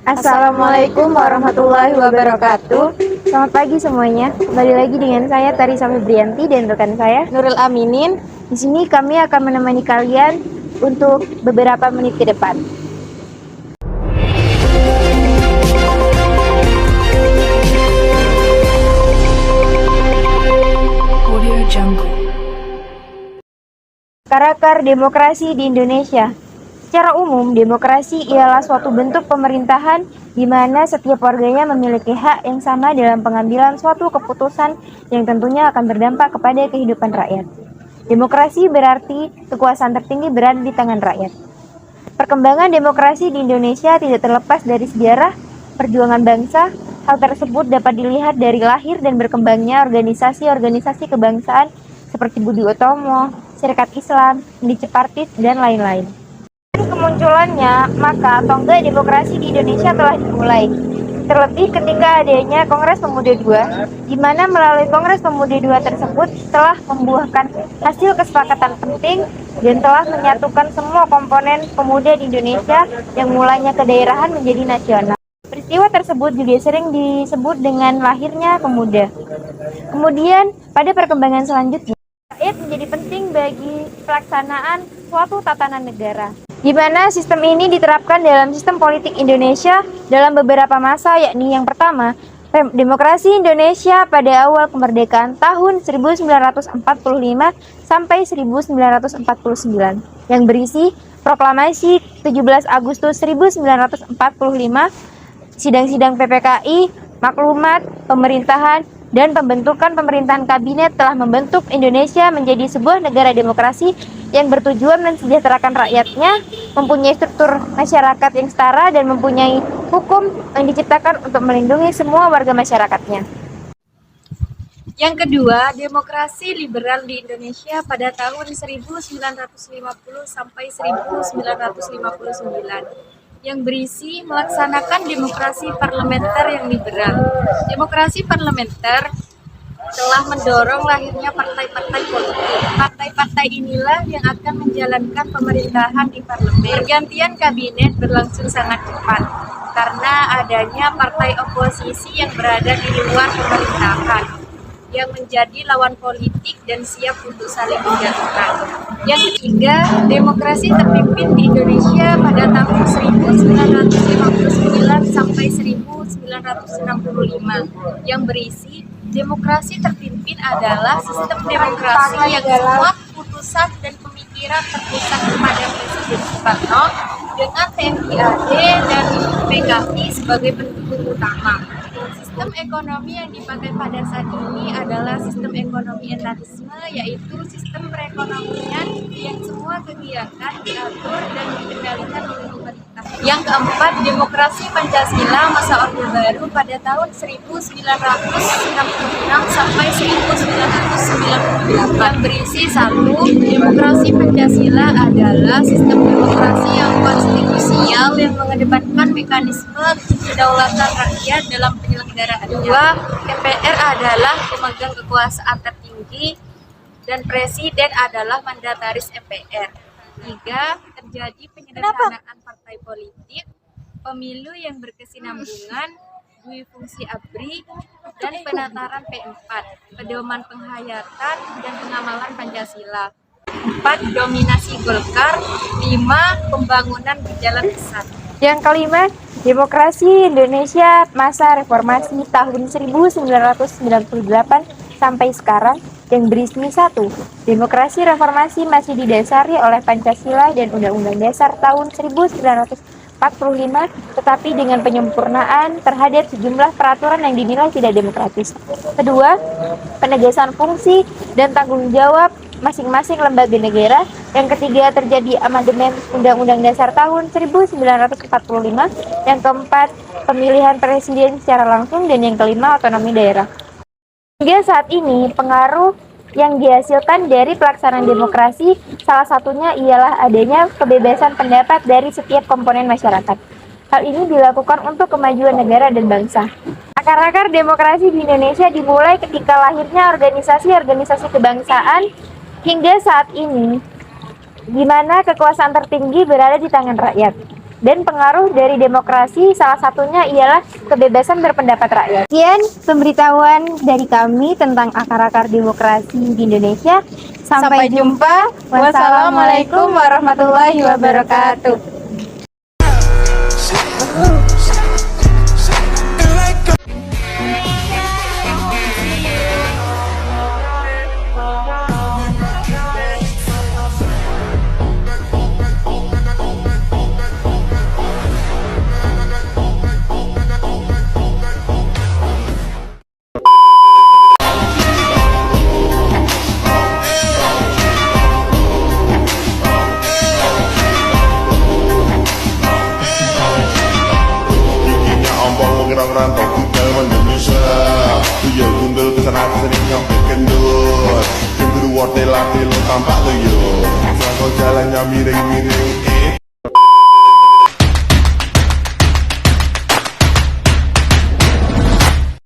Assalamualaikum warahmatullahi wabarakatuh. Selamat pagi semuanya. Kembali lagi dengan saya Tarisa Febrianti dan rekan saya Nurul Aminin. Di sini kami akan menemani kalian untuk beberapa menit ke depan. Karakter demokrasi di Indonesia. Secara umum, demokrasi ialah suatu bentuk pemerintahan di mana setiap warganya memiliki hak yang sama dalam pengambilan suatu keputusan yang tentunya akan berdampak kepada kehidupan rakyat. Demokrasi berarti kekuasaan tertinggi berada di tangan rakyat. Perkembangan demokrasi di Indonesia tidak terlepas dari sejarah perjuangan bangsa. Hal tersebut dapat dilihat dari lahir dan berkembangnya organisasi-organisasi kebangsaan seperti Budi Utomo, Serikat Islam, Indicepartis, dan lain-lain. Kemunculannya, maka tonggak demokrasi di Indonesia telah dimulai. Terlebih ketika adanya Kongres Pemuda II, di mana melalui Kongres Pemuda II tersebut telah membuahkan hasil kesepakatan penting dan telah menyatukan semua komponen pemuda di Indonesia yang mulanya kedaerahan menjadi nasional. Peristiwa tersebut juga sering disebut dengan lahirnya pemuda. Kemudian, pada perkembangan selanjutnya, rakyat menjadi penting bagi pelaksanaan suatu tatanan negara, di mana sistem ini diterapkan dalam sistem politik Indonesia dalam beberapa masa, yakni yang pertama, demokrasi Indonesia pada awal kemerdekaan tahun 1945 sampai 1949 yang berisi proklamasi 17 Agustus 1945, sidang-sidang PPKI, maklumat, pemerintahan, dan pembentukan pemerintahan kabinet telah membentuk Indonesia menjadi sebuah negara demokrasi yang bertujuan mensejahterakan rakyatnya, mempunyai struktur masyarakat yang setara, dan mempunyai hukum yang diciptakan untuk melindungi semua warga masyarakatnya. Yang kedua, demokrasi liberal di Indonesia pada tahun 1950 sampai 1959 yang berisi melaksanakan demokrasi parlementer yang liberal. Demokrasi parlementer telah mendorong lahirnya partai-partai politik. Partai-partai inilah yang akan menjalankan pemerintahan di parlemen. Pergantian kabinet berlangsung sangat cepat karena adanya partai oposisi yang berada di luar pemerintahan, yang menjadi lawan politik dan siap untuk saling menjatuhkan. Yang ketiga, demokrasi terpimpin di Indonesia pada tahun 1959 sampai 1965 yang berisi demokrasi terpimpin adalah sistem demokrasi yang semua keputusan dan pemikiran terpusat kepada Presiden Soekarno dengan TNI AD dan PKI sebagai pendukung utama. Sistem ekonomi yang dipakai pada saat ini adalah sistem ekonomi etatisme, yaitu sistem perekonomian yang semua kegiatan diatur dan dikendalikan oleh pemerintah. Yang keempat, demokrasi Pancasila masa Orde Baru pada tahun 1966 sampai 1998 berisi satu, demokrasi Pancasila adalah sistem demokrasi yang konstitusional yang mengedepankan mekanisme kedaulatan rakyat dalam penyelenggaraan. Dua, MPR adalah pemegang kekuasaan tertinggi dan Presiden adalah mandataris MPR. Tiga, terjadi penyederhanaan partai politik, pemilu yang berkesinambungan, dui fungsi ABRI, dan penataran P4, pedoman penghayatan dan pengamalan Pancasila. 4, dominasi Golkar. 5, pembangunan berjalan besar. Yang kelima, demokrasi Indonesia masa reformasi tahun 1998 sampai sekarang yang berisi satu, demokrasi reformasi masih didasari oleh Pancasila dan Undang-Undang Dasar tahun 1945, tetapi dengan penyempurnaan terhadap sejumlah peraturan yang dinilai tidak demokratis. Kedua, penegasan fungsi dan tanggung jawab masing-masing lembaga negara. Yang ketiga, terjadi amandemen Undang-Undang Dasar tahun 1945. Yang keempat, pemilihan presiden secara langsung. Dan yang kelima, otonomi daerah. Hingga saat ini, pengaruh yang dihasilkan dari pelaksanaan demokrasi salah satunya ialah adanya kebebasan pendapat dari setiap komponen masyarakat. Hal ini dilakukan untuk kemajuan negara dan bangsa. Akar-akar demokrasi di Indonesia dimulai ketika lahirnya organisasi-organisasi kebangsaan hingga saat ini, di mana kekuasaan tertinggi berada di tangan rakyat. dan pengaruh dari demokrasi salah satunya ialah kebebasan berpendapat rakyat. Sekian pemberitahuan dari kami tentang akar-akar demokrasi di Indonesia. Sampai jumpa. Wassalamualaikum warahmatullahi wabarakatuh. Orang rantau tinggal Indonesia Tuyo gundul kesana sering nyampe kendut Yang kedua telatih lo tampak tuyo Sangkau jalannya miring-miring